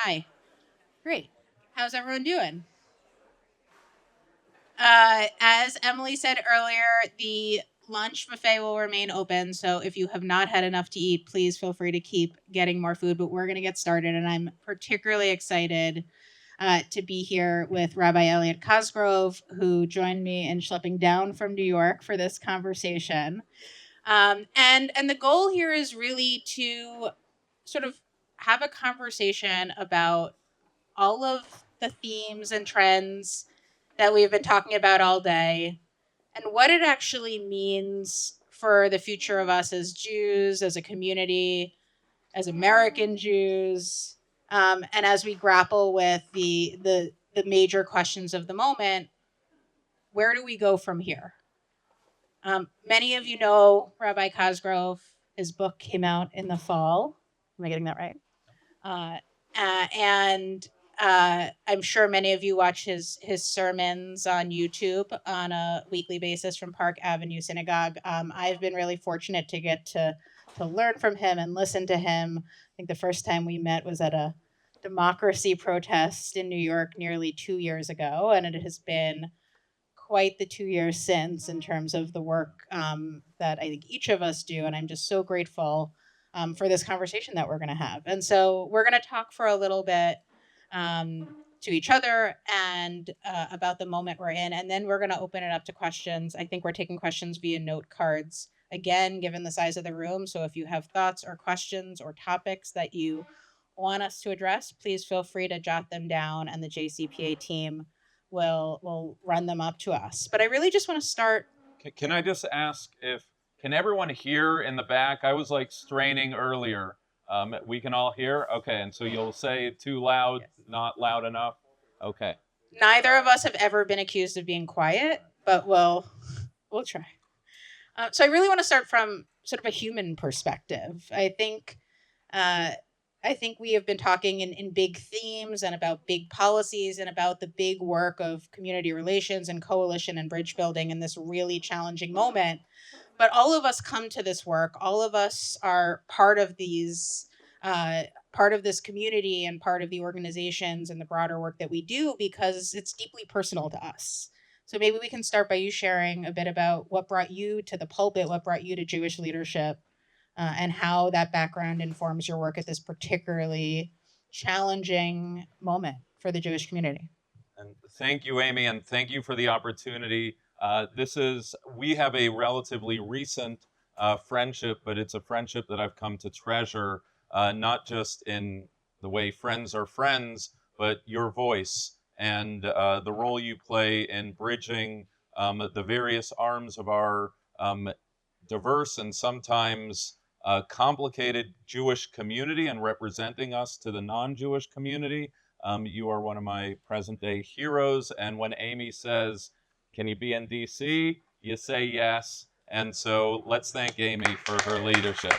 Hi. Great. How's everyone doing? As Emily said earlier, the lunch buffet will remain open. So if you have not had enough to eat, please feel free to keep getting more food. But we're going to get started. And I'm particularly excited to be here with Rabbi Elliot Cosgrove, who joined me in schlepping down from New York for this conversation. And the goal here is really to sort of have a conversation about all of the themes and trends that we've been talking about all day and what it actually means for the future of us as Jews, as a community, as American Jews, and as we grapple with the major questions of the moment. Where do we go from here? Many of you know Rabbi Cosgrove. His book came out in the fall. Am I getting that right? Uh, and I'm sure many of you watch his sermons on YouTube on a weekly basis from Park Avenue Synagogue. I've been really fortunate to get to learn from him and listen to him. I think the first time we met was at a democracy protest in New York nearly 2 years ago, and it has been quite the 2 years since in terms of the work that I think each of us do. And I'm just so grateful for this conversation that we're going to have. And so we're going to talk for a little bit to each other and about the moment we're in. And then we're going to open it up to questions. I think we're taking questions via note cards, again, given the size of the room. So if you have thoughts or questions or topics that you want us to address, please feel free to jot them down, and the JCPA team will run them up to us. But I really just want to start. Can I just ask if can everyone hear in the back? I was like straining earlier. We can all hear? Okay, and so you'll say too loud, not loud enough? Okay. Neither of us have ever been accused of being quiet, but we'll try. So I really want to start from sort of a human perspective. I think we have been talking in big themes and about big policies and about the big work of community relations and coalition and bridge building in this really challenging moment. But all of us come to this work. All of us are part of part of this community and part of the organizations and the broader work that we do because it's deeply personal to us. So maybe we can start by you sharing a bit about what brought you to the pulpit, what brought you to Jewish leadership, and how that background informs your work at this particularly challenging moment for the Jewish community. And thank you, Amy, and thank you for the opportunity. We have a relatively recent friendship, but it's a friendship that I've come to treasure, not just in the way friends are friends, but your voice and the role you play in bridging the various arms of our diverse and sometimes complicated Jewish community and representing us to the non-Jewish community. You are one of my present-day heroes, and when Amy says, can you be in D.C., you say yes, and so let's thank Amy for her leadership.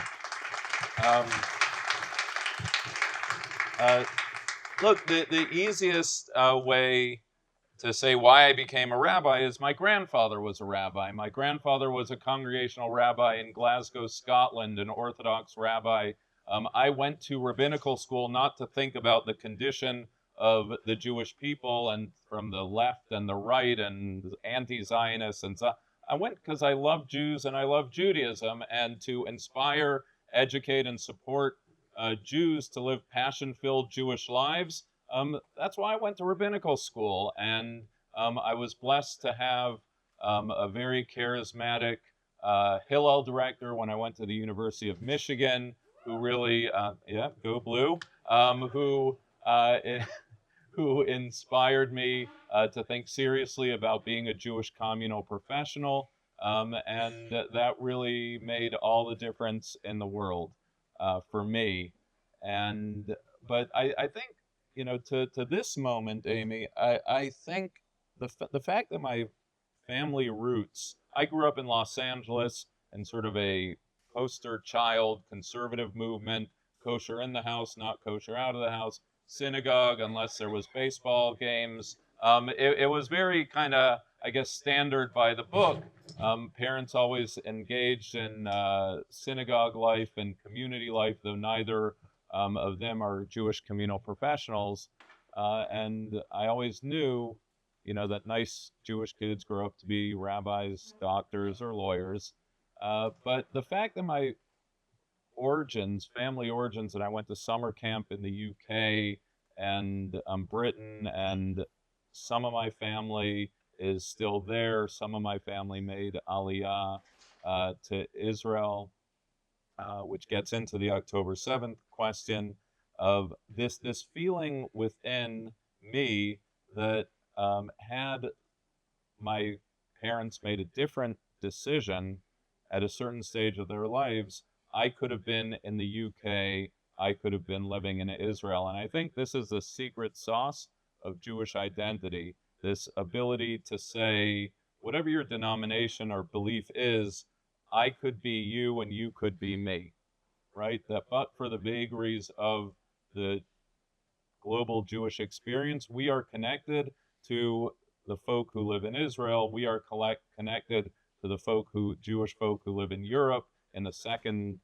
Look, the easiest way to say why I became a rabbi is my grandfather was a rabbi. My grandfather was a congregational rabbi in Glasgow, Scotland, an Orthodox rabbi. I went to rabbinical school not to think about the condition of the Jewish people and from the left and the right and anti-Zionists. And so I went because I love Jews and I love Judaism, and to inspire, educate, and support Jews to live passion-filled Jewish lives. That's why I went to rabbinical school, and I was blessed to have a very charismatic Hillel director when I went to the University of Michigan, who really, go blue, who inspired me to think seriously about being a Jewish communal professional, and that really made all the difference in the world for me. But I think, to this moment, Amy, I think the fact that my family roots, I grew up in Los Angeles in sort of a poster child conservative movement, kosher in the house, not kosher out of the house, synagogue unless there was baseball games. It was very kind of, I guess, standard by the book. Parents always engaged in synagogue life and community life, though neither of them are Jewish communal professionals. And I always knew, that nice Jewish kids grow up to be rabbis, doctors, or lawyers. But the fact that my family origins, and I went to summer camp in the UK and Britain, and some of my family is still there. Some of my family made Aliyah to Israel, which gets into the October 7th question of this feeling within me that had my parents made a different decision at a certain stage of their lives, I could have been in the UK, I could have been living in Israel. And I think this is the secret sauce of Jewish identity, this ability to say, whatever your denomination or belief is, I could be you and you could be me, right? That but for the vagaries of the global Jewish experience, we are connected to the folk who live in Israel. We are connected to the Jewish folk who live in Europe in the second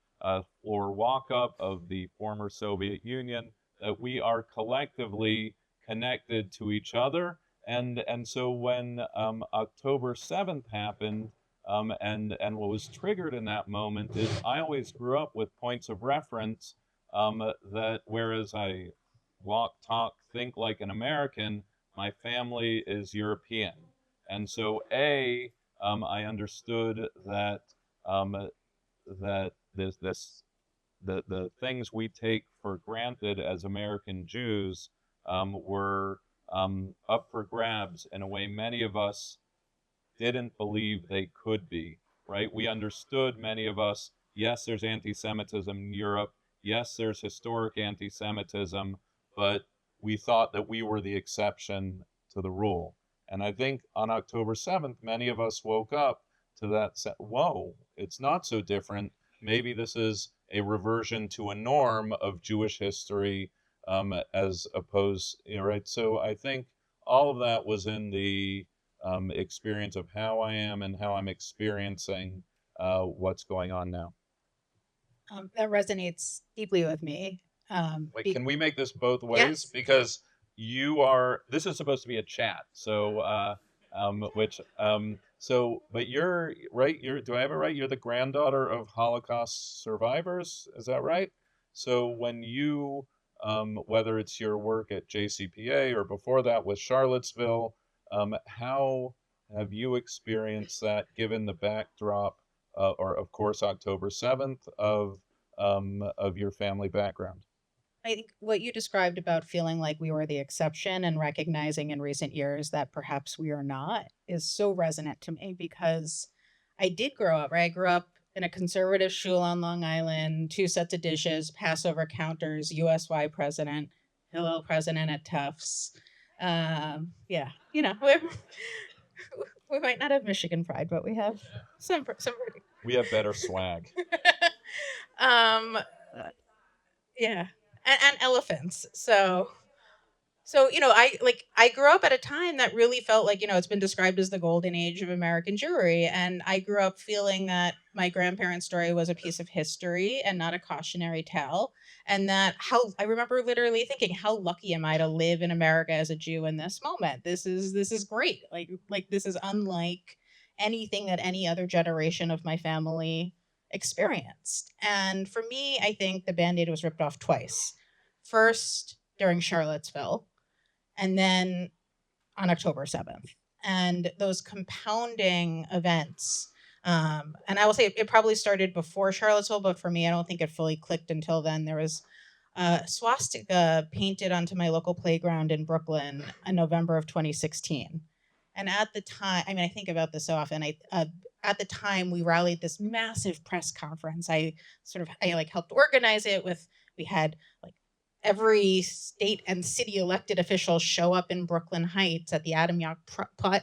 floor walk-up of the former Soviet Union. That we are collectively connected to each other. And so when October 7th happened, and what was triggered in that moment is I always grew up with points of reference that whereas I walk, talk, think like an American, my family is European. And so, I understood that that the things we take for granted as American Jews were up for grabs in a way many of us didn't believe they could be, right? We understood, many of us, yes, there's anti-Semitism in Europe. Yes, there's historic anti-Semitism, but we thought that we were the exception to the rule. And I think on October 7th, many of us woke up to that, whoa, it's not so different. Maybe this is a reversion to a norm of Jewish history as opposed, right? So I think all of that was in the experience of how I am and how I'm experiencing what's going on now. That resonates deeply with me. Wait, can we make this both ways? Yes. Because this is supposed to be a chat. So, but you're right. Do I have it right? You're the granddaughter of Holocaust survivors. Is that right? So when you, whether it's your work at JCPA or before that with Charlottesville, how have you experienced that given the backdrop, or of course, October 7th of your family background? I think what you described about feeling like we were the exception and recognizing in recent years that perhaps we are not is so resonant to me because I did grow up, right? I grew up in a conservative shul on Long Island, 2 sets of dishes, Passover counters, USY president, Hillel president at Tufts. Yeah, we might not have Michigan pride, but we have some. We have better swag. Yeah, and elephants. So I grew up at a time that really felt like it's been described as the golden age of American Jewry, and I grew up feeling that my grandparents' story was a piece of history and not a cautionary tale, and that how I remember literally thinking, how lucky am I to live in America as a Jew in this moment? This is great. Like this is unlike anything that any other generation of my family experienced. And for me, I think the Band-Aid was ripped off twice. First, during Charlottesville, and then on October 7th. And those compounding events, and I will say it probably started before Charlottesville, but for me, I don't think it fully clicked until then. There was a swastika painted onto my local playground in Brooklyn in November of 2016. And at the time, I mean, I think about this so often. At the time, we rallied this massive press conference. I helped organize it. We had like every state and city elected official show up in Brooklyn Heights at the Adam Yauch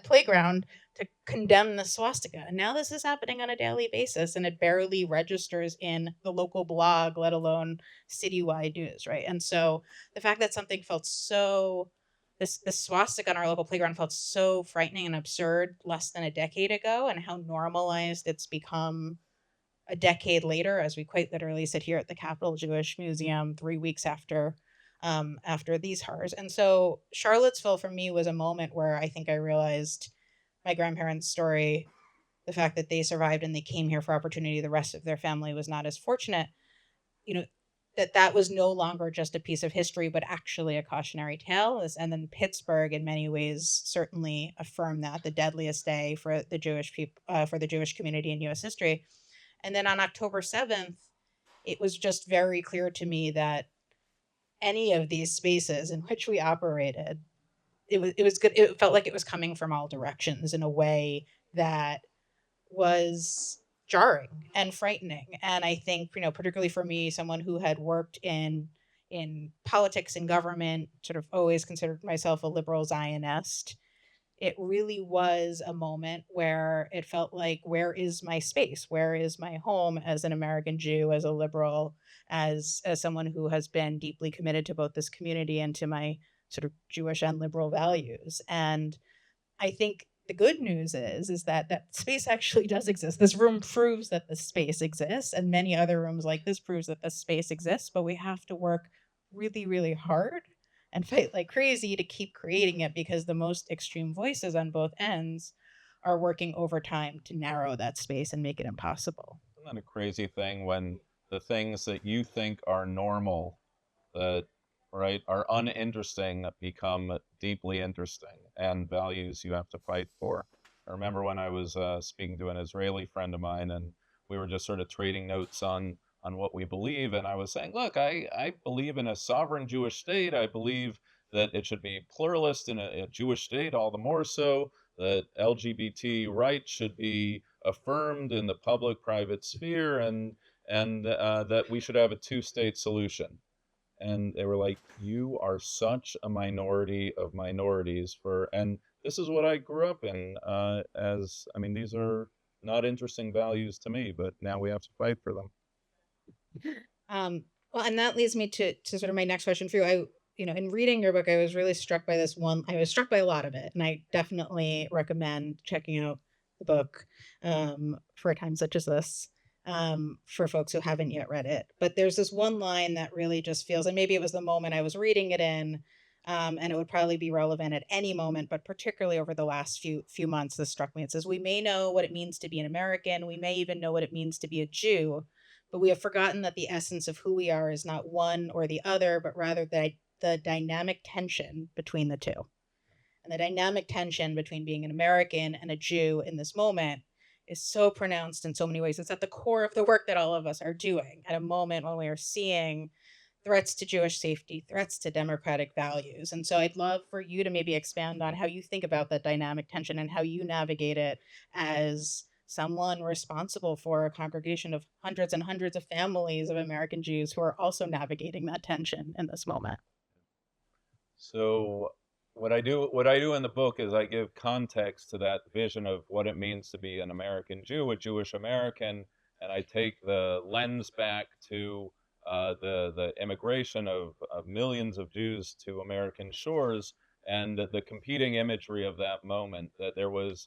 playground to condemn the swastika. And now this is happening on a daily basis, and it barely registers in the local blog, let alone citywide news, right? And so the fact that something felt so, this swastika on our local playground felt so frightening and absurd less than a decade ago, and how normalized it's become a decade later, as we quite literally sit here at the Capitol Jewish Museum 3 weeks after these horrors. And so Charlottesville for me was a moment where I think I realized my grandparents' story, the fact that they survived and they came here for opportunity, the rest of their family was not as fortunate, you know, that was no longer just a piece of history, but actually a cautionary tale. And then Pittsburgh, in many ways, certainly affirmed that the deadliest day for the Jewish people, for the Jewish community in U.S. history. And then on October 7th, it was just very clear to me that any of these spaces in which we operated, it was good. It felt like it was coming from all directions in a way that was jarring and frightening. And I think, particularly for me, someone who had worked in politics and government, sort of always considered myself a liberal Zionist, it really was a moment where it felt like, where is my space? Where is my home as an American Jew, as a liberal, as someone who has been deeply committed to both this community and to my sort of Jewish and liberal values? And I think the good news is that that space actually does exist. This room proves that the space exists, and many other rooms like this proves that the space exists, but we have to work really, really hard and fight like crazy to keep creating it, because the most extreme voices on both ends are working overtime to narrow that space and make it impossible. Isn't that a crazy thing when the things that you think are normal, that right, are uninteresting, become deeply interesting, and values you have to fight for? I remember when I was speaking to an Israeli friend of mine, and we were just sort of trading notes on what we believe, and I was saying, look, I believe in a sovereign Jewish state. I believe that it should be pluralist in a Jewish state, all the more so that LGBT rights should be affirmed in the public-private sphere, and that we should have a two-state solution. And they were like, "You are such a minority of minorities for," and this is what I grew up in. As I mean, these are not interesting values to me, but now we have to fight for them. Um, well, and that leads me to sort of my next question for you. In reading your book, I was really struck by this one. I was struck by a lot of it, and I definitely recommend checking out the book for a time such as this, for folks who haven't yet read it. But there's this one line that really just feels, and maybe it was the moment I was reading it in, and it would probably be relevant at any moment, but particularly over the last few months, this struck me. It says, "We may know what it means to be an American. We may even know what it means to be a Jew, but we have forgotten that the essence of who we are is not one or the other, but rather the dynamic tension between the two." And the dynamic tension between being an American and a Jew in this moment is so pronounced in so many ways. It's at the core of the work that all of us are doing at a moment when we are seeing threats to Jewish safety, threats to democratic values. And so I'd love for you to maybe expand on how you think about that dynamic tension and how you navigate it as someone responsible for a congregation of hundreds and hundreds of families of American Jews who are also navigating that tension in this moment. So what I do in the book is I give context to that vision of what it means to be an American Jew, a Jewish American, and I take the lens back to the immigration of millions of Jews to American shores, and the competing imagery of that moment. That there was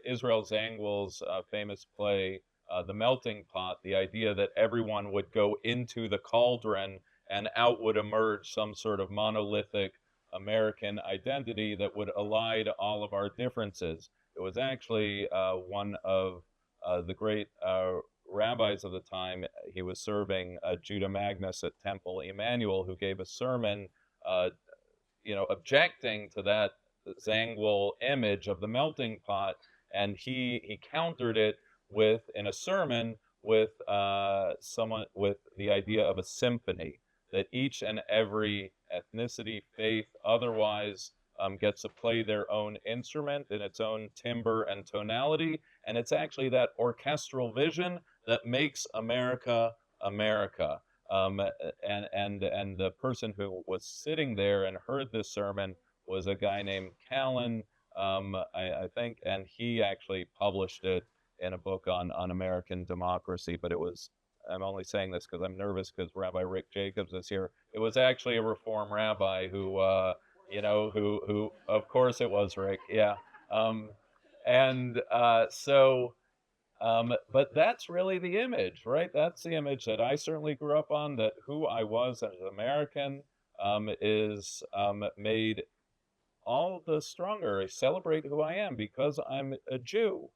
Israel Zangwill's famous play, The Melting Pot, the idea that everyone would go into the cauldron and out would emerge some sort of monolithic American identity that would ally to all of our differences. It was actually one of the great rabbis of the time. He was serving Judah Magnus at Temple Emmanuel, who gave a sermon, objecting to that Zangwill image of the melting pot, and he countered it in a sermon with someone with the idea of a symphony, that each and every ethnicity, faith, otherwise, gets to play their own instrument in its own timbre and tonality. And it's actually that orchestral vision that makes America America. And the person who was sitting there and heard this sermon was a guy named Callan, I think, and he actually published it in a book on American democracy. But I'm only saying this because I'm nervous because Rabbi Rick Jacobs is here. It was actually a Reform rabbi who, of course it was Rick, yeah. And so But that's really the image, right? That's the image that I certainly grew up on, that who I was as an American is made all the stronger. I celebrate who I am because I'm a Jew.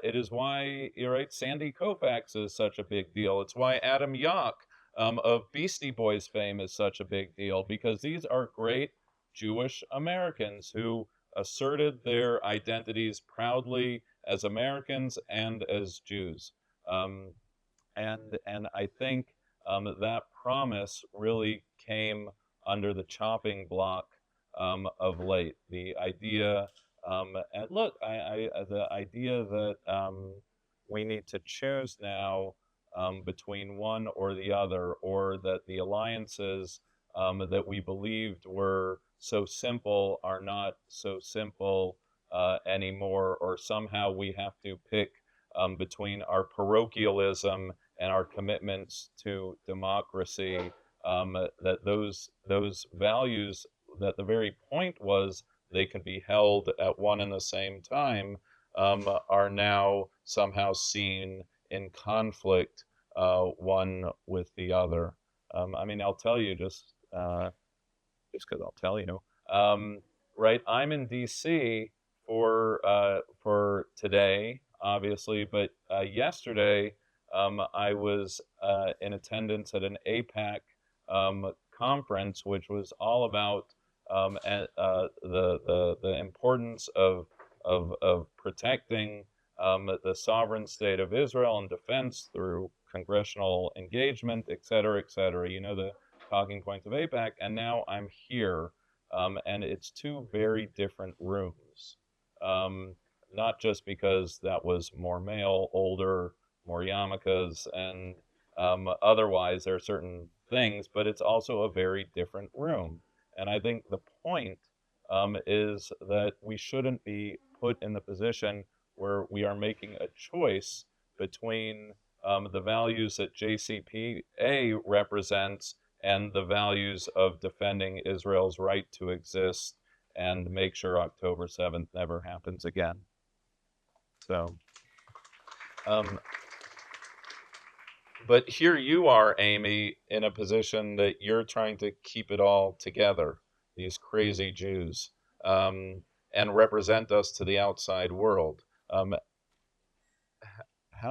It is why, you're right, Sandy Koufax is such a big deal. It's why Adam Yauch of Beastie Boys fame is such a big deal, because these are great Jewish Americans who asserted their identities proudly as Americans and as Jews. Um, and I think that promise really came under the chopping block of late. The idea, and look, the idea that we need to choose now between one or the other, or that the alliances that we believed were so simple are not so simple anymore, or somehow we have to pick between our parochialism and our commitments to democracy, that those values, that the very point was they could be held at one and the same time, are now somehow seen in conflict, one with the other. I mean, I'll tell you just because I'll tell you, right? I'm in D.C. For today, obviously, but yesterday I was in attendance at an APAC conference, which was all about the importance of protecting the sovereign state of Israel and defense through congressional engagement, et cetera, et cetera. You know the talking points of APAC, and now I'm here, and it's two very different rooms. Not just because that was more male, older, more yarmulkes, and otherwise there are certain things, but it's also a very different room. And I think the point is that we shouldn't be put in the position where we are making a choice between the values that JCPA represents and the values of defending Israel's right to exist and make sure October 7th never happens again. So, but here you are, Amy, in a position that you're trying to keep it all together, these crazy Jews, and represent us to the outside world. How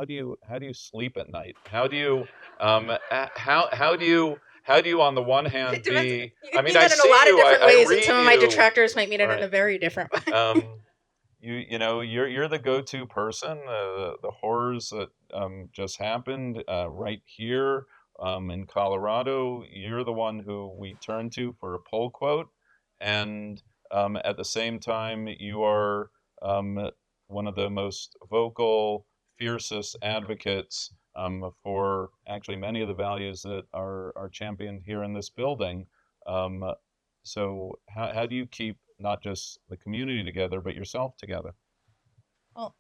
do you sleep at night? How do you how do you on the one hand be? You mean that in a lot of different ways, and some of my detractors might mean it in a very different way. You know you're the go-to person. The horrors that just happened right here in Colorado, you're the one who we turn to for a pull quote, and at the same time you are one of the most vocal, fiercest advocates for actually many of the values that are championed here in this building. So how do you keep not just the community together, but yourself together? Well,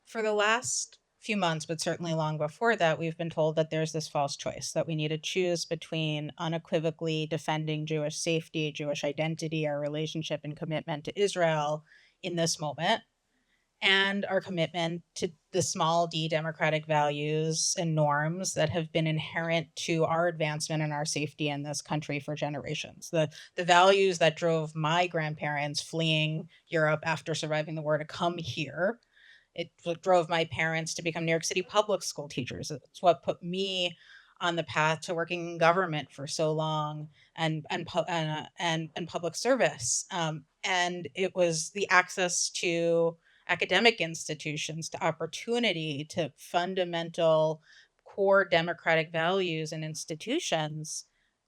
for the last few months, but certainly long before that, we've been told that there's this false choice, that we need to choose between unequivocally defending Jewish safety, Jewish identity, our relationship and commitment to Israel in this moment, and our commitment to the small d democratic values and norms that have been inherent to our advancement and our safety in this country for generations. The values that drove my grandparents fleeing Europe after surviving the war to come here. It drove my parents to become New York City public school teachers. It's what put me on the path to working in government for so long, and public service. And it was the access to academic institutions, to opportunity, to fundamental core democratic values and institutions.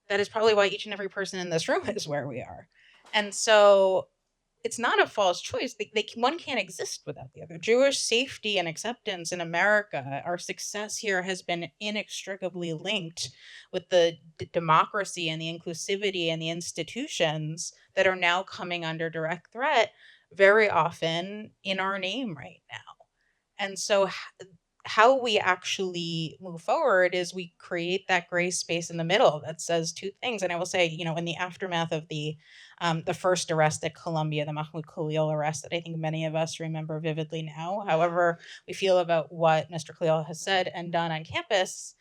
That is probably why each and every person in this room is where we are. And so it's not a false choice. One can't exist without the other. Jewish safety and acceptance in America, our success here has been inextricably linked with the democracy and the inclusivity and the institutions that are now coming under direct threat very often in our name right now. And so how we actually move forward is we create that gray space in the middle that says two things. And I will say, in the aftermath of the first arrest at Columbia, the Mahmoud Khalil arrest that I think many of us remember vividly now, however we feel about what Mr. Khalil has said and done on campus,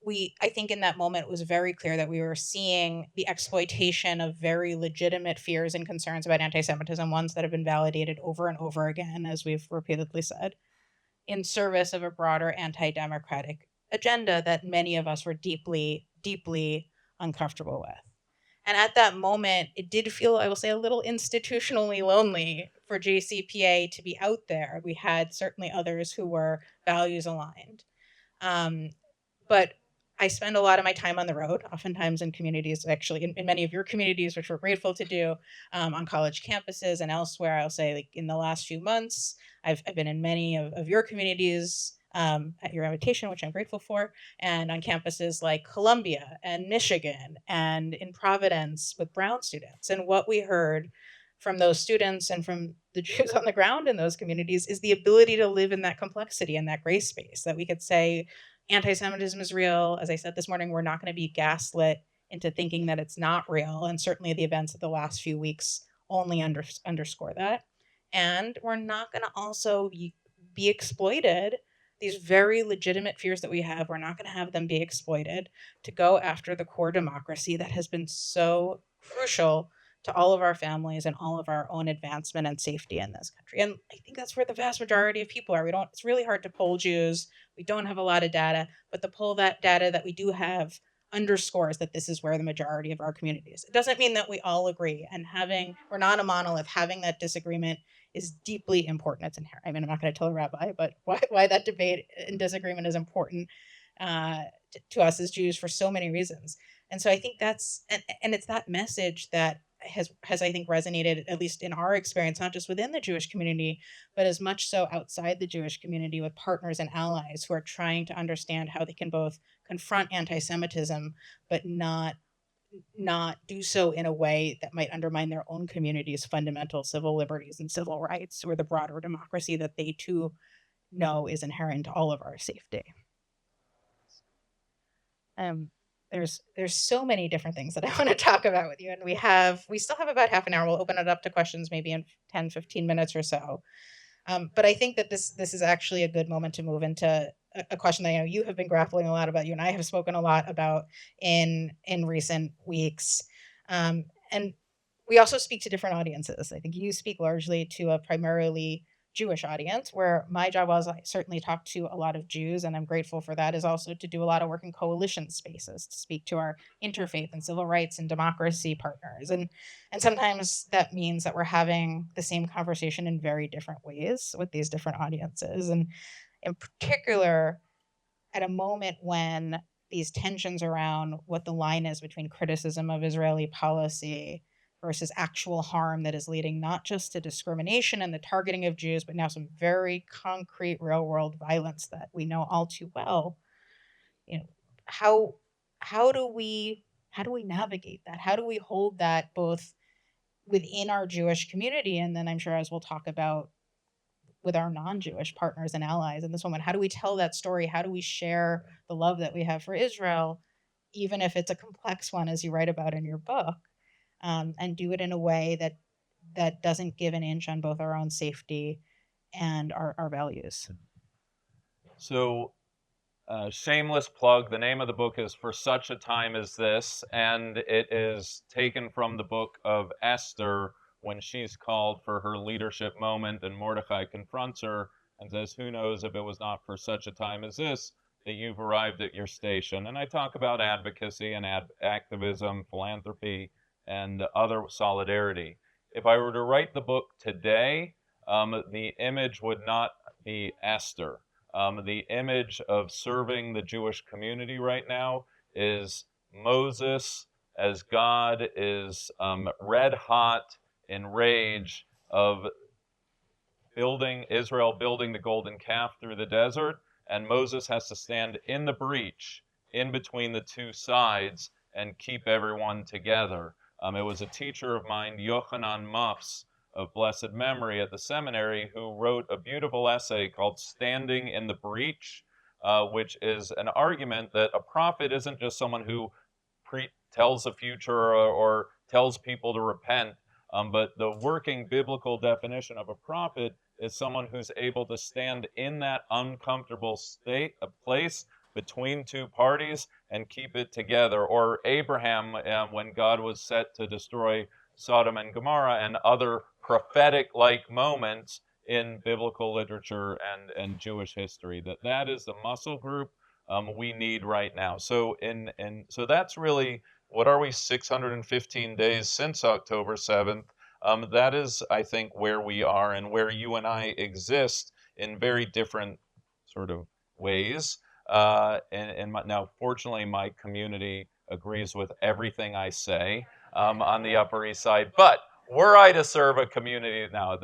I think in that moment it was very clear that we were seeing the exploitation of very legitimate fears and concerns about anti-Semitism, ones that have been validated over and over again, as we've repeatedly said, in service of a broader anti-democratic agenda that many of us were deeply, deeply uncomfortable with. And at that moment, it did feel, I will say, a little institutionally lonely for JCPA to be out there. We had certainly others who were values aligned. Um, but I spend a lot of my time on the road, oftentimes in communities, actually in many of your communities, which we're grateful to do, on college campuses and elsewhere. I'll say, like, in the last few months, I've been in many of your communities, at your invitation, which I'm grateful for, and on campuses like Columbia and Michigan and in Providence with Brown students. And what we heard from those students and from the Jews on the ground in those communities is the ability to live in that complexity and that gray space, that we could say anti-Semitism is real. As I said this morning, we're not going to be gaslit into thinking that it's not real. And certainly the events of the last few weeks only underscore that. And we're not going to also be exploited. These very legitimate fears that we have, we're not going to have them be exploited to go after the core democracy that has been so crucial to all of our families and all of our own advancement and safety in this country. And I think that's where the vast majority of people are. It's really hard to poll Jews. We don't have a lot of data, but the poll that data that we do have underscores that this is where the majority of our community is. It doesn't mean that we all agree, and we're not a monolith. Having that disagreement is deeply important. It's inherent. I mean, I'm not going to tell a rabbi, but why that debate and disagreement is important to us as Jews for so many reasons. And so I think and it's that message that has I think resonated, at least in our experience, not just within the Jewish community, but as much so outside the Jewish community with partners and allies who are trying to understand how they can both confront anti-Semitism, but not do so in a way that might undermine their own community's fundamental civil liberties and civil rights, or the broader democracy that they too know is inherent to all of our safety. There's so many different things that I want to talk about with you, and we still have about half an hour. We'll open it up to questions maybe in 10, 15 minutes or so. But I think that this is actually a good moment to move into a question that I know you have been grappling a lot about, you and I have spoken a lot about in recent weeks. And we also speak to different audiences. I think you speak largely to a primarily Jewish audience, where my job was, I certainly talk to a lot of Jews, and I'm grateful for that, is also to do a lot of work in coalition spaces, to speak to our interfaith and civil rights and democracy partners. And sometimes that means that we're having the same conversation in very different ways with these different audiences. And in particular, at a moment when these tensions around what the line is between criticism of Israeli policy versus actual harm that is leading not just to discrimination and the targeting of Jews, but now some very concrete real world violence that we know all too well. How do we navigate that? How do we hold that both within our Jewish community, and then I'm sure, as we'll talk about, with our non-Jewish partners and allies in this moment? How do we tell that story? How do we share the love that we have for Israel, even if it's a complex one, as you write about in your book, and do it in a way that doesn't give an inch on both our own safety and our values? So, shameless plug, the name of the book is For Such a Time as This, and it is taken from the book of Esther, when she's called for her leadership moment and Mordecai confronts her and says, who knows if it was not for such a time as this that you've arrived at your station. And I talk about advocacy and activism, philanthropy, and other solidarity. If I were to write the book today, the image would not be Esther. The image of serving the Jewish community right now is Moses, as God is red hot in rage of Israel building the golden calf through the desert, and Moses has to stand in the breach in between the two sides and keep everyone together. It was a teacher of mine, Yochanan Muffs, of blessed memory at the seminary, who wrote a beautiful essay called Standing in the Breach, which is an argument that a prophet isn't just someone who tells the future or tells people to repent, but the working biblical definition of a prophet is someone who's able to stand in that uncomfortable state, a place between two parties, and keep it together. Or Abraham, when God was set to destroy Sodom and Gomorrah, and other prophetic-like moments in biblical literature and Jewish history. That is the muscle group we need right now. So so that's really, what are we, 615 days since October 7th? That is, I think, where we are and where you and I exist in very different sort of ways. Now, fortunately, my community agrees with everything I say on the Upper East Side. But were I to serve a community now,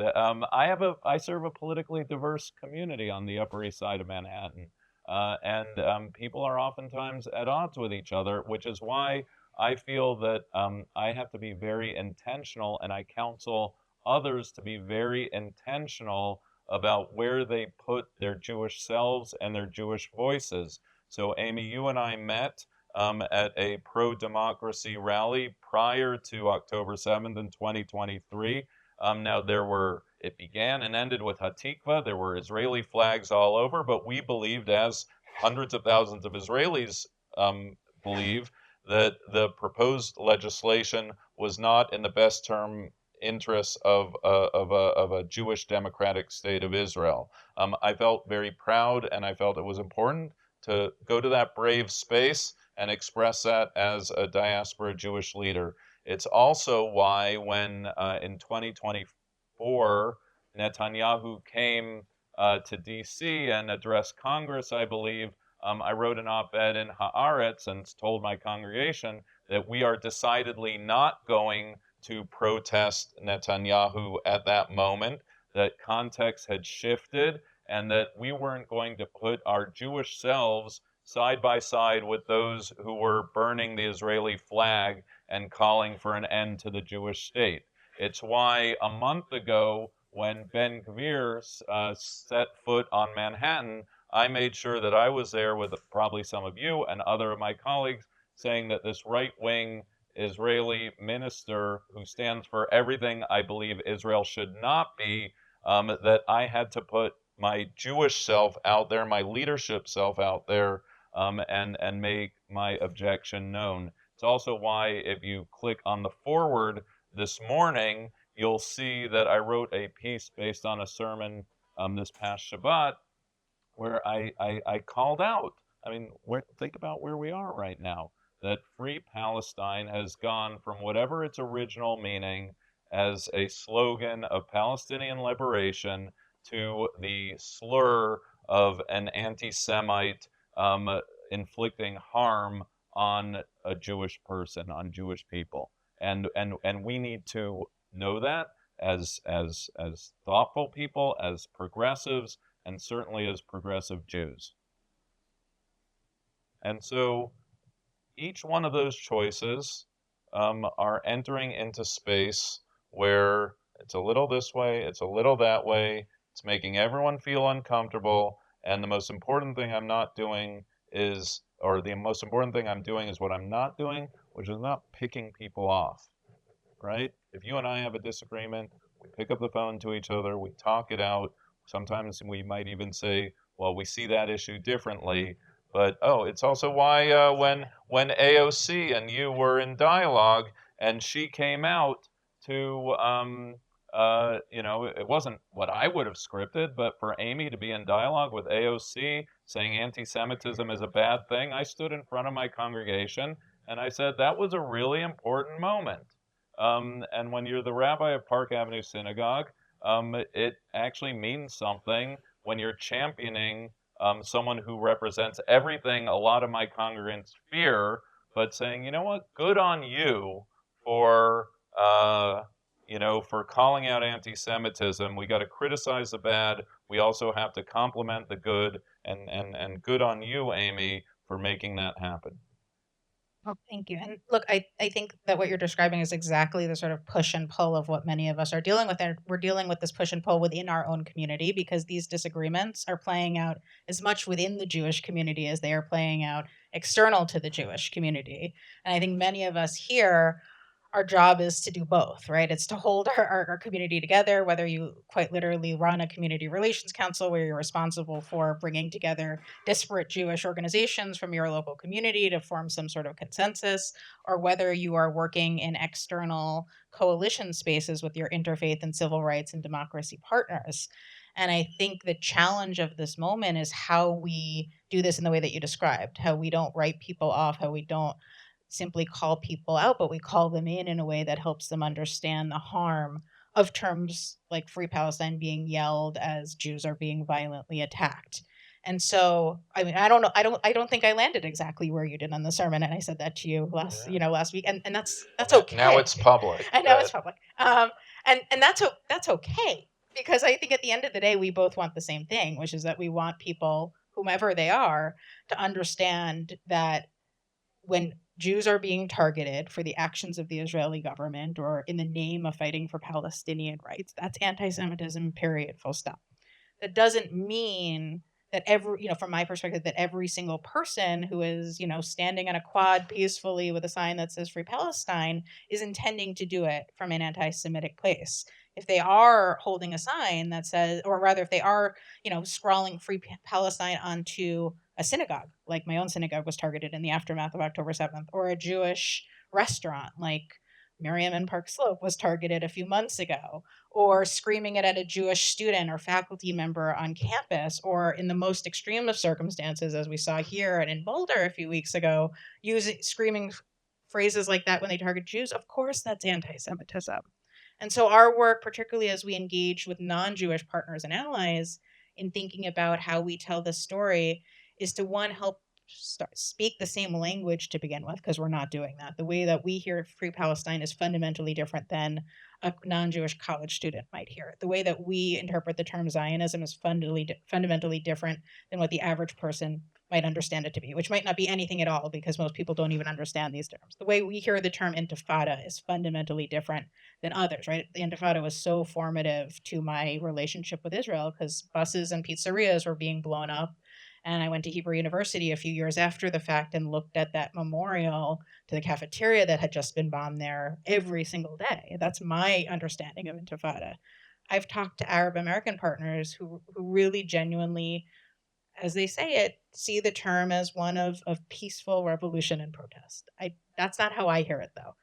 I serve a politically diverse community on the Upper East Side of Manhattan, and people are oftentimes at odds with each other, which is why I feel that I have to be very intentional, and I counsel others to be very intentional about where they put their Jewish selves and their Jewish voices. So, Amy, you and I met at a pro-democracy rally prior to October 7th in 2023. Now, it began and ended with Hatikva. There were Israeli flags all over, but we believed, as hundreds of thousands of Israelis believe, that the proposed legislation was not in the best term interests of a Jewish democratic state of Israel. I felt very proud, and I felt it was important to go to that brave space and express that as a diaspora Jewish leader. It's also why when in 2024, Netanyahu came to DC and addressed Congress, I believe, I wrote an op-ed in Haaretz and told my congregation that we are decidedly not going to protest Netanyahu at that moment, that context had shifted, and that we weren't going to put our Jewish selves side by side with those who were burning the Israeli flag and calling for an end to the Jewish state. It's why a month ago, when Ben Gvir set foot on Manhattan, I made sure that I was there with probably some of you and other of my colleagues, saying that this right-wing Israeli minister who stands for everything I believe Israel should not be, that I had to put my Jewish self out there, my leadership self out there, and make my objection known. It's also why, if you click on the forward this morning, you'll see that I wrote a piece based on a sermon this past Shabbat, where I called out. I mean, think about where we are right now. That Free Palestine has gone from whatever its original meaning as a slogan of Palestinian liberation to the slur of an anti-Semite inflicting harm on a Jewish person, on Jewish people. And we need to know that as thoughtful people, as progressives, and certainly as progressive Jews. And so each one of those choices are entering into space where it's a little this way, it's a little that way, it's making everyone feel uncomfortable, and the most important thing I'm not doing is, or the most important thing I'm doing is what I'm not doing, which is not picking people off, right? If you and I have a disagreement, we pick up the phone to each other, we talk it out. Sometimes we might even say, well, we see that issue differently. But, it's also why when AOC and you were in dialogue and she came out to, it wasn't what I would have scripted, but for Amy to be in dialogue with AOC saying anti-Semitism is a bad thing, I stood in front of my congregation and I said that was a really important moment. And when you're the rabbi of Park Avenue Synagogue, it actually means something when you're championing someone who represents everything a lot of my congregants fear, but saying, you know what, good on you for calling out anti-Semitism. We got to criticize the bad. We also have to compliment the good, and good on you, Amy, for making that happen. Oh, thank you. And look, I think that what you're describing is exactly the sort of push and pull of what many of us are dealing with. And we're dealing with this push and pull within our own community because these disagreements are playing out as much within the Jewish community as they are playing out external to the Jewish community. And I think many of us here, our job is to do both, right? It's to hold our community together, whether you quite literally run a community relations council where you're responsible for bringing together disparate Jewish organizations from your local community to form some sort of consensus, or whether you are working in external coalition spaces with your interfaith and civil rights and democracy partners. And I think the challenge of this moment is how we do this in the way that you described, how we don't write people off, how we don't simply call people out, but we call them in a way that helps them understand the harm of terms like Free Palestine being yelled as Jews are being violently attacked. And so, I mean, I don't think I landed exactly where you did on the sermon, and I said that to you last week, and that's okay. Now it's public. I know it's public, and that's okay because I think at the end of the day, we both want the same thing, which is that we want people, whomever they are, to understand that when Jews are being targeted for the actions of the Israeli government or in the name of fighting for Palestinian rights, that's anti-Semitism, period, full stop. That doesn't mean that from my perspective, that every single person who is, standing on a quad peacefully with a sign that says Free Palestine is intending to do it from an anti-Semitic place. If they are holding a sign that says, or rather, if they are, scrawling Free Palestine onto a synagogue, like my own synagogue was targeted in the aftermath of October 7th, or a Jewish restaurant like Miriam in Park Slope was targeted a few months ago, or screaming it at a Jewish student or faculty member on campus, or in the most extreme of circumstances, as we saw here and in Boulder a few weeks ago, screaming phrases like that when they target Jews, of course that's anti-Semitism. And so our work, particularly as we engage with non-Jewish partners and allies in thinking about how we tell this story, is to one, help speak the same language to begin with, because we're not doing that. The way that we hear Free Palestine is fundamentally different than a non-Jewish college student might hear it. The way that we interpret the term Zionism is fundamentally different than what the average person might understand it to be, which might not be anything at all because most people don't even understand these terms. The way we hear the term intifada is fundamentally different than others, right? The intifada was so formative to my relationship with Israel because buses and pizzerias were being blown up. And I went to Hebrew University a few years after the fact and looked at that memorial to the cafeteria that had just been bombed there every single day. That's my understanding of Intifada. I've talked to Arab American partners who really genuinely, as they say it, see the term as one of peaceful revolution and protest. That's not how I hear it, though.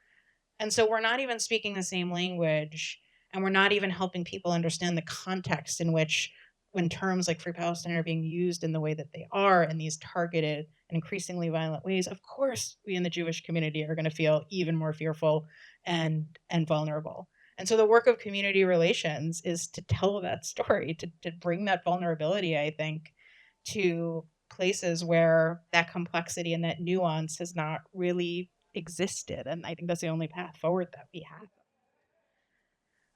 And so we're not even speaking the same language, and we're not even helping people understand the context in which, when terms like Free Palestine are being used in the way that they are in these targeted and increasingly violent ways, of course we in the Jewish community are going to feel even more fearful and vulnerable. And so the work of community relations is to tell that story, to bring that vulnerability, I think, to places where that complexity and that nuance has not really existed. And I think that's the only path forward that we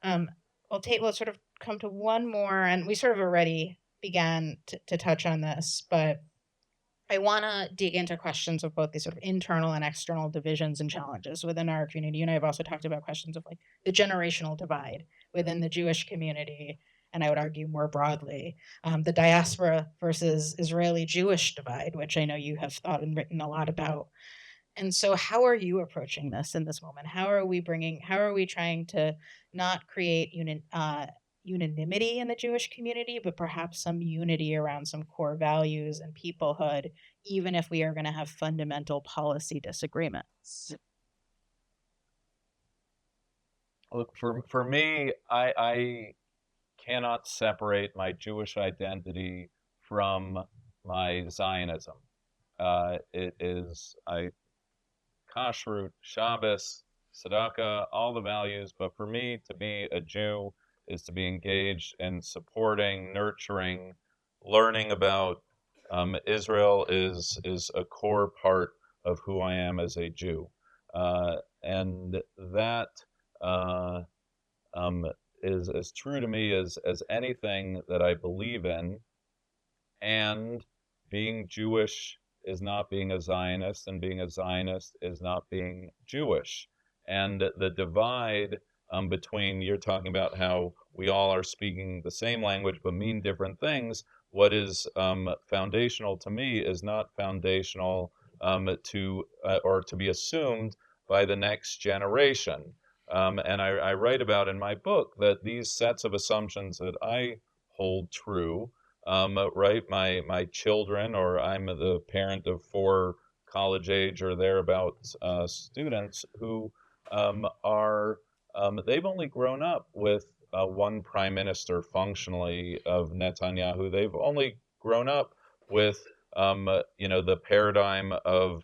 have. We'll sort of come to one more, and we sort of already began to touch on this, but I want to dig into questions of both these sort of internal and external divisions and challenges within our community. And I've also talked about questions of like the generational divide within the Jewish community, and I would argue more broadly, the diaspora versus Israeli Jewish divide, which I know you have thought and written a lot about. And so how are you approaching this in this moment? How are we trying to not create unanimity in the Jewish community, but perhaps some unity around some core values and peoplehood, even if we are going to have fundamental policy disagreements? Look, for me, I cannot separate my Jewish identity from my Zionism. It is kashrut, Shabbos, tzedakah, all the values. But for me, to be a Jew is to be engaged in supporting, nurturing, learning about Israel is a core part of who I am as a Jew, and that is as true to me as anything that I believe in. And being Jewish is not being a Zionist, and being a Zionist is not being Jewish. And the divide between, you're talking about how we all are speaking the same language but mean different things. What is foundational to me is not foundational or to be assumed by the next generation. And I write about in my book that these sets of assumptions that I hold true, right? My children, or I'm the parent of 4 college age or thereabouts students who are they've only grown up with one prime minister functionally of Netanyahu. They've only grown up with the paradigm of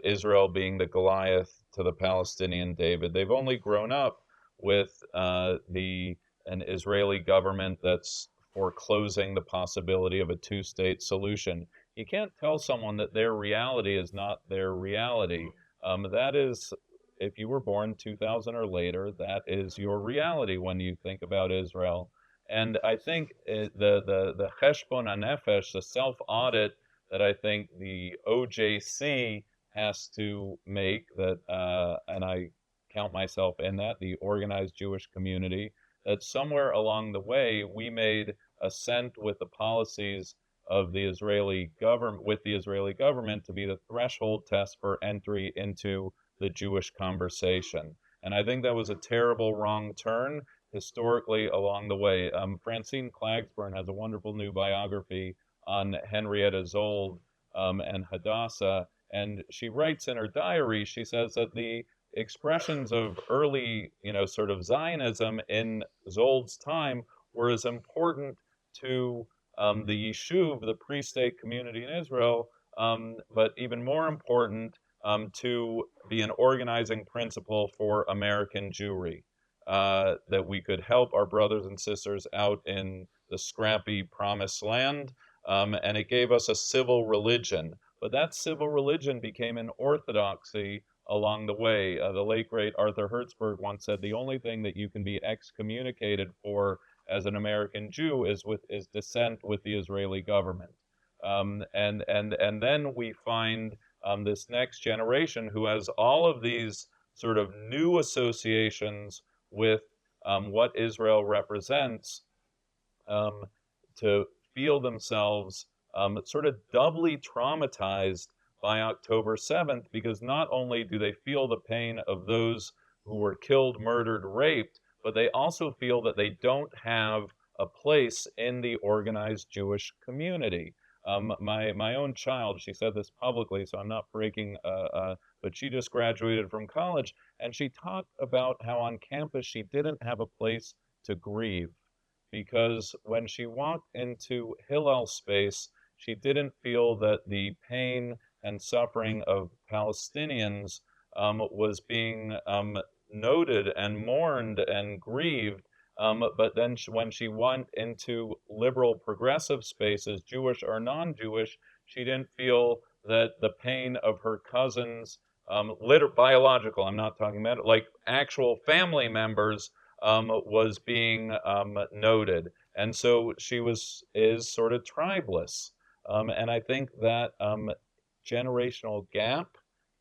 Israel being the Goliath to the Palestinian David. They've only grown up with an Israeli government that's foreclosing the possibility of a 2-state solution. You can't tell someone that their reality is not their reality. That is, if you were born 2000 or later, that is your reality when you think about Israel. And I think the cheshbon hanefesh, the self-audit that I think the OJC has to make, that, and I count myself in that, the organized Jewish community, that somewhere along the way we made assent with the policies of the Israeli government to be the threshold test for entry into the Jewish conversation. And I think that was a terrible wrong turn historically along the way. Francine Klagsburn has a wonderful new biography on Henrietta Zold and Hadassah, and she writes in her diary, she says that the expressions of early, sort of Zionism in Zold's time were as important to the Yishuv, the pre-state community in Israel, but even more important to be an organizing principle for American Jewry, that we could help our brothers and sisters out in the scrappy promised land, and it gave us a civil religion. But that civil religion became an orthodoxy along the way. The late, great Arthur Hertzberg once said, the only thing that you can be excommunicated for as an American Jew is dissent with the Israeli government. And then we find this next generation who has all of these sort of new associations with what Israel represents, to feel themselves sort of doubly traumatized by October 7th, because not only do they feel the pain of those who were killed, murdered, raped, but they also feel that they don't have a place in the organized Jewish community. My own child, she said this publicly, so I'm not breaking, but she just graduated from college, and she talked about how on campus she didn't have a place to grieve, because when she walked into Hillel space, she didn't feel that the pain and suffering of Palestinians was being noted and mourned and grieved. But then when she went into liberal progressive spaces, Jewish or non-Jewish, she didn't feel that the pain of her cousins, biological, I'm not talking about like actual family members, was being noted. And so she is sort of tribeless. And I think that generational gap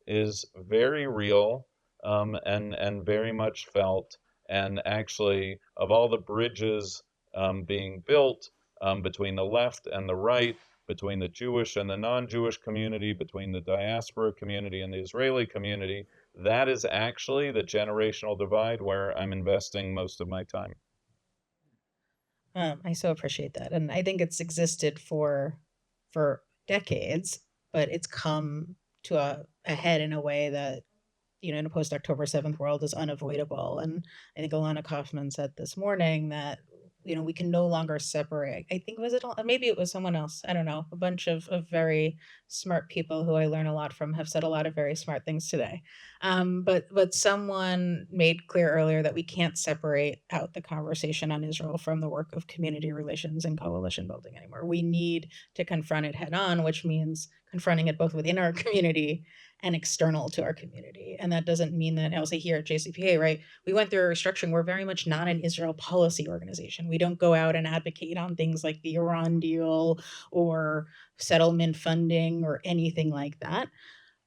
is very real, and very much felt. And actually, of all the bridges being built between the left and the right, between the Jewish and the non-Jewish community, between the diaspora community and the Israeli community, that is actually the generational divide where I'm investing most of my time. I so appreciate that, and I think it's existed for decades, but it's come to a head in a way that, in a post-October 7th world is unavoidable. And I think Alana Kaufman said this morning that, we can no longer separate. I think, maybe it was someone else. I don't know. A bunch of very smart people who I learn a lot from have said a lot of very smart things today. But someone made clear earlier that we can't separate out the conversation on Israel from the work of community relations and coalition building anymore. We need to confront it head on, which means confronting it both within our community and external to our community. And that doesn't mean that, I'll say here at JCPA, right, we went through a restructuring. We're very much not an Israel policy organization. We don't go out and advocate on things like the Iran deal or settlement funding or anything like that.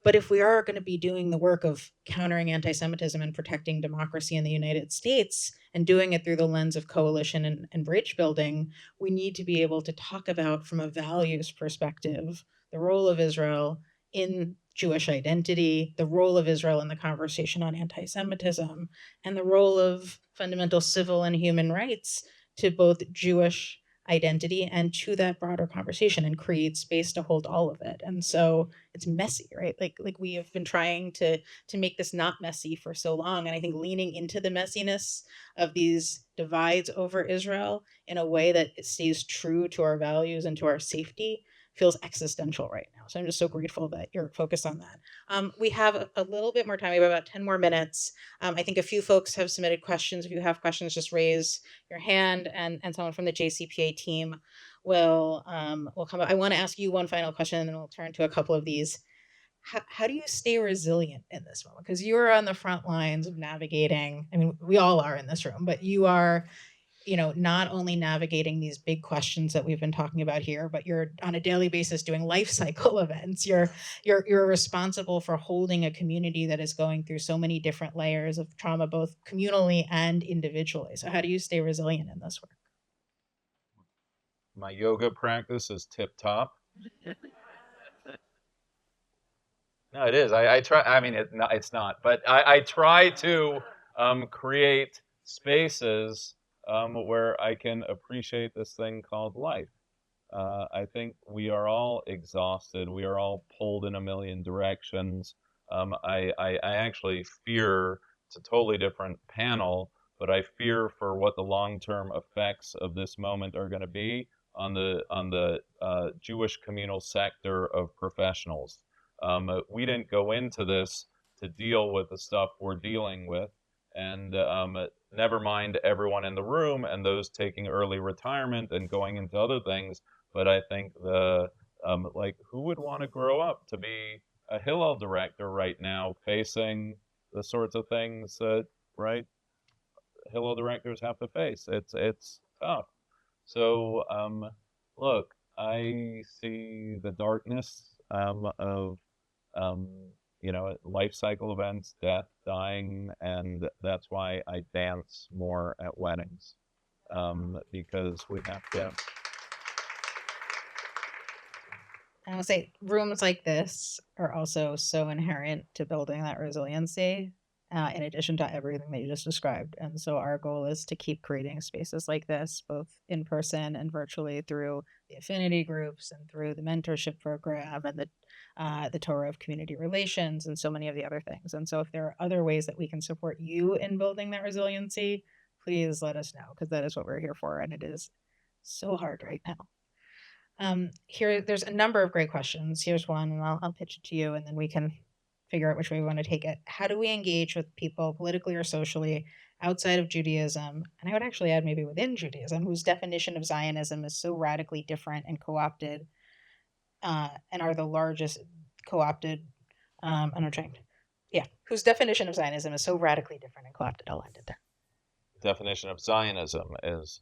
But if we are going to be doing the work of countering anti-Semitism and protecting democracy in the United States and doing it through the lens of coalition and bridge building, we need to be able to talk about, from a values perspective, the role of Israel in Jewish identity, the role of Israel in the conversation on anti-Semitism, and the role of fundamental civil and human rights to both Jewish identity and to that broader conversation, and create space to hold all of it. And so it's messy, right? Like we have been trying to make this not messy for so long. And I think leaning into the messiness of these divides over Israel in a way that it stays true to our values and to our safety feels existential right now. So I'm just so grateful that you're focused on that. We have a little bit more time. We have about 10 more minutes. I think a few folks have submitted questions. If you have questions, just raise your hand, and someone from the JCPA team will come up. I want to ask you one final question, and then we'll turn to a couple of these. How do you stay resilient in this moment? Because you're on the front lines of navigating. I mean, we all are in this room, but you are, not only navigating these big questions that we've been talking about here, but you're on a daily basis doing life cycle events. You're responsible for holding a community that is going through so many different layers of trauma, both communally and individually. So how do you stay resilient in this work? My yoga practice is tip top. No, it is. I try. I mean, it's not, but I try to create spaces where I can appreciate this thing called life. I think we are all exhausted. We are all pulled in a million directions. I actually fear, it's a totally different panel, but I fear for what the long-term effects of this moment are going to be on the Jewish communal sector of professionals. We didn't go into this to deal with the stuff we're dealing with. And never mind everyone in the room and those taking early retirement and going into other things. But I think who would want to grow up to be a Hillel director right now, facing the sorts of things that, right, Hillel directors have to face? It's tough. So look, I see the darkness of life cycle events, death, dying, and that's why I dance more at weddings, because we have to. I would say rooms like this are also so inherent to building that resiliency, in addition to everything that you just described. And so our goal is to keep creating spaces like this, both in person and virtually, through the affinity groups and through the mentorship program and the Torah of community relations and so many of the other things. And so if there are other ways that we can support you in building that resiliency, please let us know, because that is what we're here for. And it is so hard right now. There's a number of great questions. Here's one, and I'll pitch it to you, and then we can figure out which way we want to take it. How do we engage with people politically or socially outside of Judaism? And I would actually add maybe within Judaism, whose definition of Zionism is so radically different and co-opted, and are the largest co-opted, whose definition of Zionism is so radically different and co-opted. I'll end it there. Definition of Zionism is.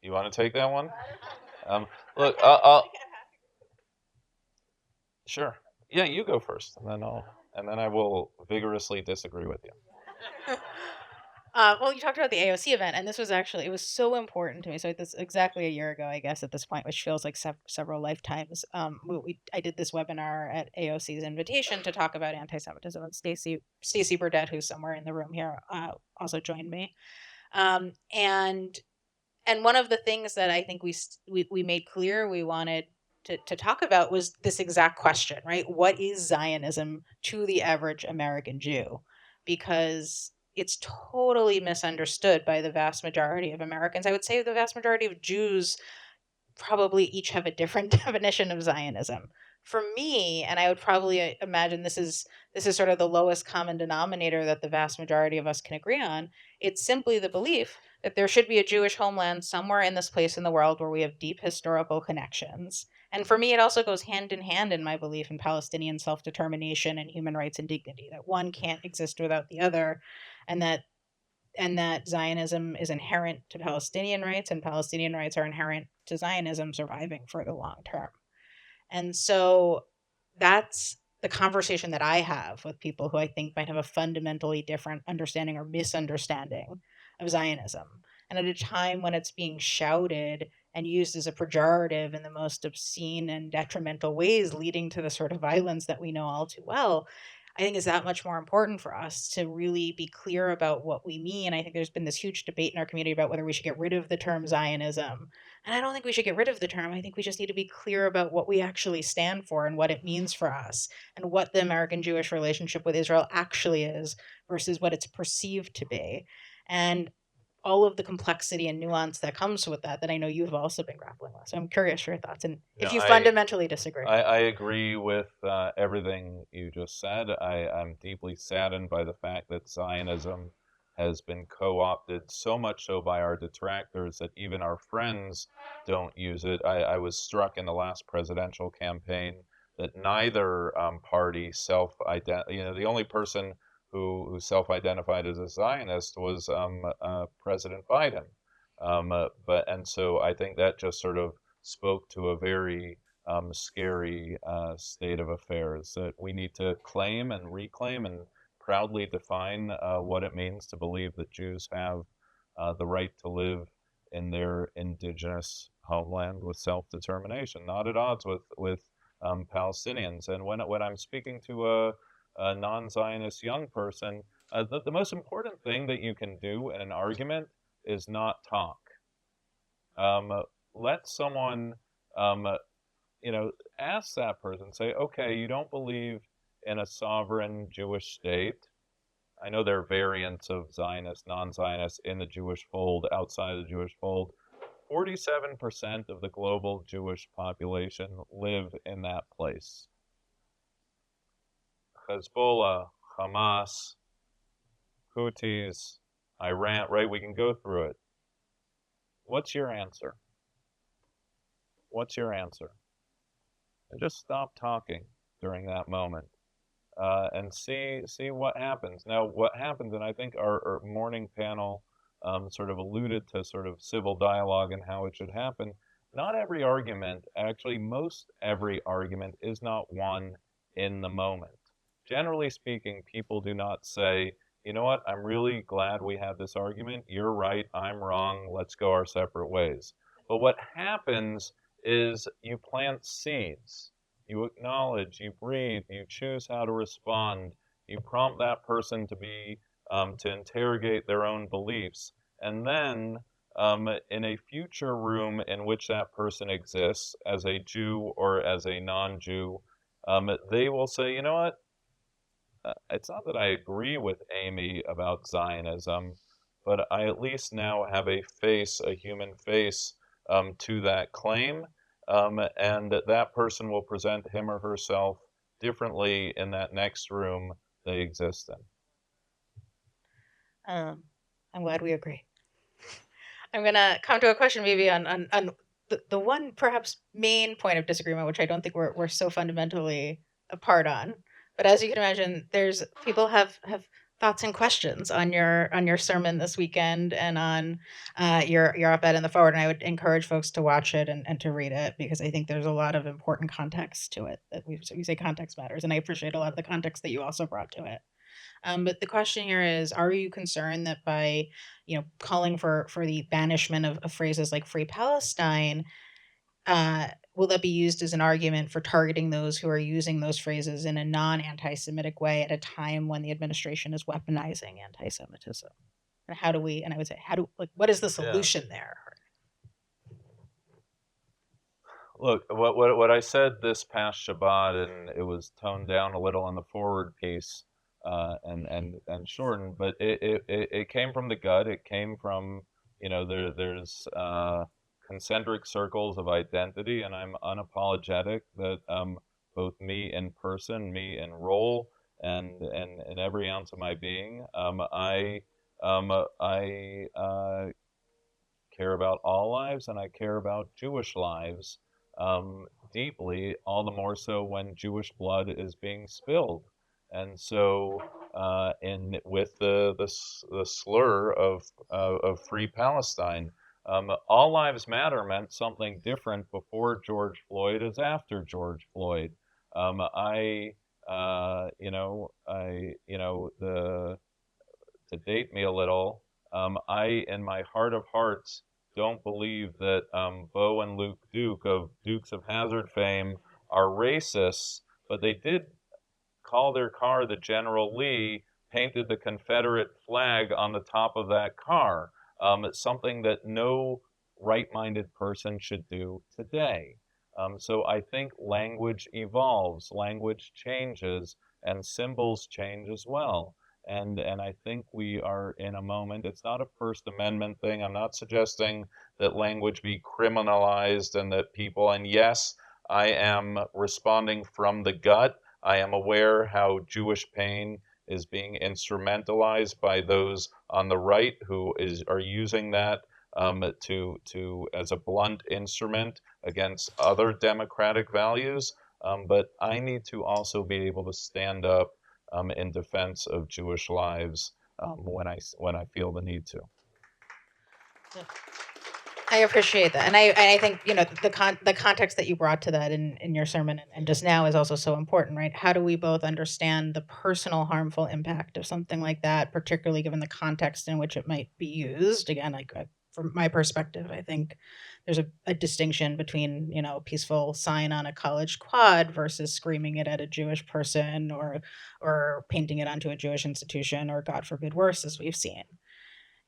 You want to take that one? Look, I'll sure. Yeah, you go first, and then I will vigorously disagree with you. Well, you talked about the AOC event, and this was it was so important to me. So this exactly a year ago, I guess, at this point, which feels like several lifetimes. I did this webinar at AOC's invitation to talk about anti-Semitism, and Stacey Burdett, who's somewhere in the room here, also joined me. And one of the things that I think we made clear we wanted to talk about was this exact question, right? What is Zionism to the average American Jew? Because it's totally misunderstood by the vast majority of Americans. I would say the vast majority of Jews probably each have a different definition of Zionism. For me, and I would probably imagine this is sort of the lowest common denominator that the vast majority of us can agree on, it's simply the belief that there should be a Jewish homeland somewhere in this place in the world where we have deep historical connections, And for me, it also goes hand in hand in my belief in Palestinian self-determination and human rights and dignity, that one can't exist without the other, and that Zionism is inherent to Palestinian rights and Palestinian rights are inherent to Zionism surviving for the long term. And so that's the conversation that I have with people who I think might have a fundamentally different understanding or misunderstanding of Zionism. And at a time when it's being shouted and used as a pejorative in the most obscene and detrimental ways, leading to the sort of violence that we know all too well, I think is that much more important for us to really be clear about what we mean. I think there's been this huge debate in our community about whether we should get rid of the term Zionism. And I don't think we should get rid of the term. I think we just need to be clear about what we actually stand for and what it means for us and what the American Jewish relationship with Israel actually is versus what it's perceived to be. And all of the complexity and nuance that comes with that I know you've also been grappling with. So I'm curious for your thoughts and if you fundamentally disagree. I agree with everything you just said. I'm deeply saddened by the fact that Zionism has been co-opted, so much so by our detractors that even our friends don't use it. I was struck in the last presidential campaign that neither party the only person who self-identified as a Zionist was President Biden. So I think that just sort of spoke to a very scary state of affairs that we need to claim and reclaim and proudly define what it means to believe that Jews have the right to live in their indigenous homeland with self-determination, not at odds with Palestinians. And when I'm speaking to a non-Zionist young person, the most important thing that you can do in an argument is not talk. Let someone, ask that person, say, okay, you don't believe in a sovereign Jewish state. I know there are variants of Zionist, non-Zionist in the Jewish fold, outside the Jewish fold. 47% of the global Jewish population live in that place. Hezbollah, Hamas, Houthis, Iran, right? We can go through it. What's your answer? What's your answer? And just stop talking during that moment and see what happens. Now, what happens, and I think our morning panel sort of alluded to sort of civil dialogue and how it should happen. Not every argument, actually most every argument is not won in the moment. Generally speaking, people do not say, you know what, I'm really glad we had this argument. You're right, I'm wrong, let's go our separate ways. But what happens is you plant seeds. You acknowledge, you breathe, you choose how to respond. You prompt that person to interrogate their own beliefs. And then in a future room in which that person exists as a Jew or as a non-Jew, they will say, you know what, it's not that I agree with Amy about Zionism, but I at least now have a human face to that claim, and that person will present him or herself differently in that next room they exist in. I'm glad we agree. I'm going to come to a question maybe on the one perhaps main point of disagreement, which I don't think we're so fundamentally apart on. But as you can imagine, there's people have thoughts and questions on your sermon this weekend and on your op-ed in the Forward. And I would encourage folks to watch it and to read it because I think there's a lot of important context to it. That we say context matters, and I appreciate a lot of the context that you also brought to it. But the question here is, are you concerned that by calling for the banishment of phrases like Free Palestine, will that be used as an argument for targeting those who are using those phrases in a non-anti-Semitic way at a time when the administration is weaponizing anti-Semitism? And I would say, what is the solution there? Look, what I said this past Shabbat, and it was toned down a little on the Forward piece and shortened, but it came from the gut. It came from, there's concentric circles of identity, and I'm unapologetic that both me in person, me in role, and in every ounce of my being, I care about all lives, and I care about Jewish lives. deeply, all the more so when Jewish blood is being spilled. And so, with the slur of Free Palestine, all lives matter meant something different before George Floyd as after George Floyd. I, to date me a little, I, in my heart of hearts, don't believe that Bo and Luke Duke of Dukes of Hazzard fame are racists, but they did call their car the General Lee, painted the Confederate flag on the top of that car. It's something that no right-minded person should do today. So I think language evolves, language changes, and symbols change as well. And I think we are in a moment, it's not a First Amendment thing. I'm not suggesting that language be criminalized and that people, and yes, I am responding from the gut. I am aware how Jewish pain is being instrumentalized by those on the right who are using that to as a blunt instrument against other democratic values. But I need to also be able to stand up in defense of Jewish lives when I feel the need to. I appreciate that, and I think the context that you brought to that in your sermon and just now is also so important, right? How do we both understand the personal harmful impact of something like that, particularly given the context in which it might be used? Again, from my perspective, I think there's a distinction between a peaceful sign on a college quad versus screaming it at a Jewish person or painting it onto a Jewish institution, or God forbid worse, as we've seen.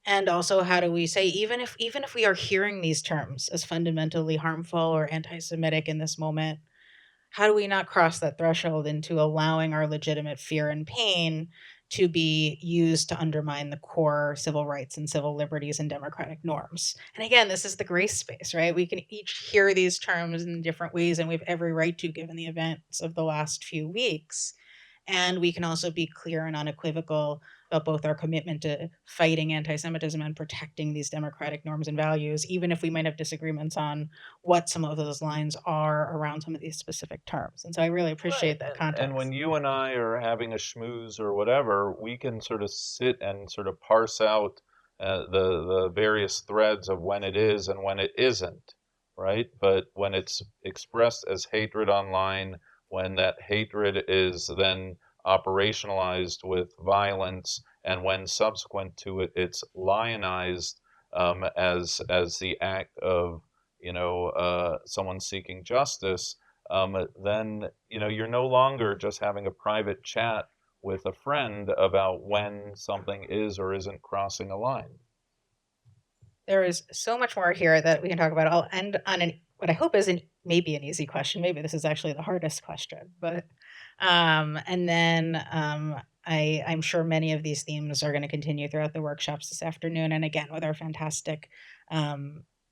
And also, how do we say, even if we are hearing these terms as fundamentally harmful or anti-Semitic in this moment, how do we not cross that threshold into allowing our legitimate fear and pain to be used to undermine the core civil rights and civil liberties and democratic norms? And again, this is the grace space, right? We can each hear these terms in different ways, and we have every right to, given the events of the last few weeks. And we can also be clear and unequivocal about both our commitment to fighting anti-Semitism and protecting these democratic norms and values, even if we might have disagreements on what some of those lines are around some of these specific terms. And so I really appreciate that context. And when you and I are having a schmooze or whatever, we can sort of sit and sort of parse out the various threads of when it is and when it isn't, right? But when it's expressed as hatred online, when that hatred is then operationalized with violence, and when subsequent to it, it's lionized as the act of someone seeking justice, then you're no longer just having a private chat with a friend about when something is or isn't crossing a line. There is so much more here that we can talk about. I'll end on what I hope is maybe an easy question. Maybe this is actually the hardest question, but and then I'm sure many of these themes are going to continue throughout the workshops this afternoon, and again with our fantastic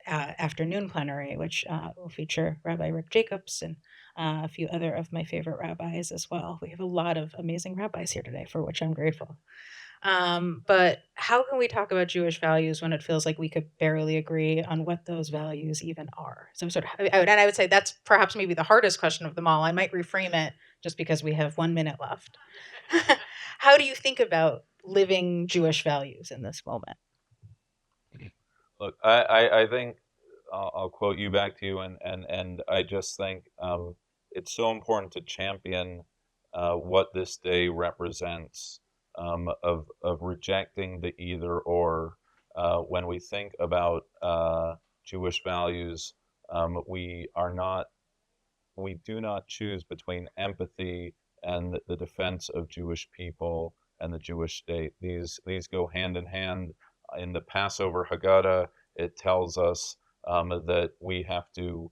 afternoon plenary, which will feature Rabbi Rick Jacobs and a few other of my favorite rabbis as well. We have a lot of amazing rabbis here today, for which I'm grateful. But how can we talk about Jewish values when it feels like we could barely agree on what those values even are? So I would say that's perhaps maybe the hardest question of them all. I might reframe it just because we have 1 minute left. How do you think about living Jewish values in this moment? Look, I think I'll quote you back to you, and I just think it's so important to champion what this day represents, of rejecting the either or. When we think about Jewish values, we do not choose between empathy and the defense of Jewish people and the Jewish state. These go hand in hand. In the Passover Haggadah, it tells us that we have to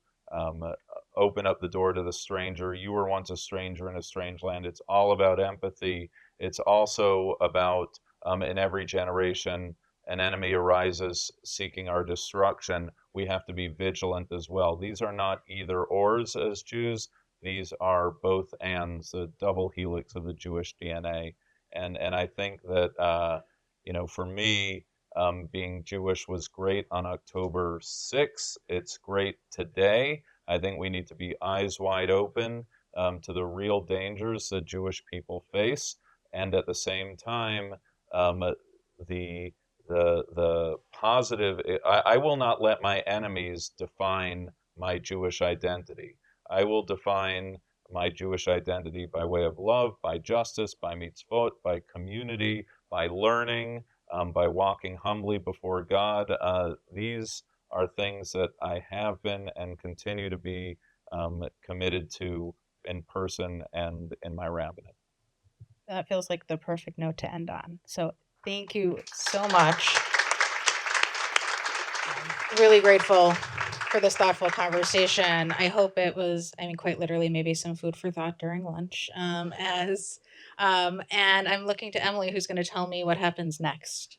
open up the door to the stranger. You were once a stranger in a strange land. It's all about empathy. It's also about, in every generation, an enemy arises seeking our destruction. We have to be vigilant as well. These are not either ors as Jews. These are both ands, the double helix of the Jewish DNA. And I think that, for me, being Jewish was great on October 6th. It's great today. I think we need to be eyes wide open to the real dangers that Jewish people face, and at the same time, the the positive. I will not let my enemies define my Jewish identity. I will define my Jewish identity by way of love, by justice, by mitzvot, by community, by learning, by walking humbly before God. These are things that I have been and continue to be committed to in person and in my rabbinate. That feels like the perfect note to end on. So thank you so much. Really grateful for this thoughtful conversation. I hope it was, I mean, quite literally, maybe some food for thought during lunch. And I'm looking to Emily, who's going to tell me what happens next.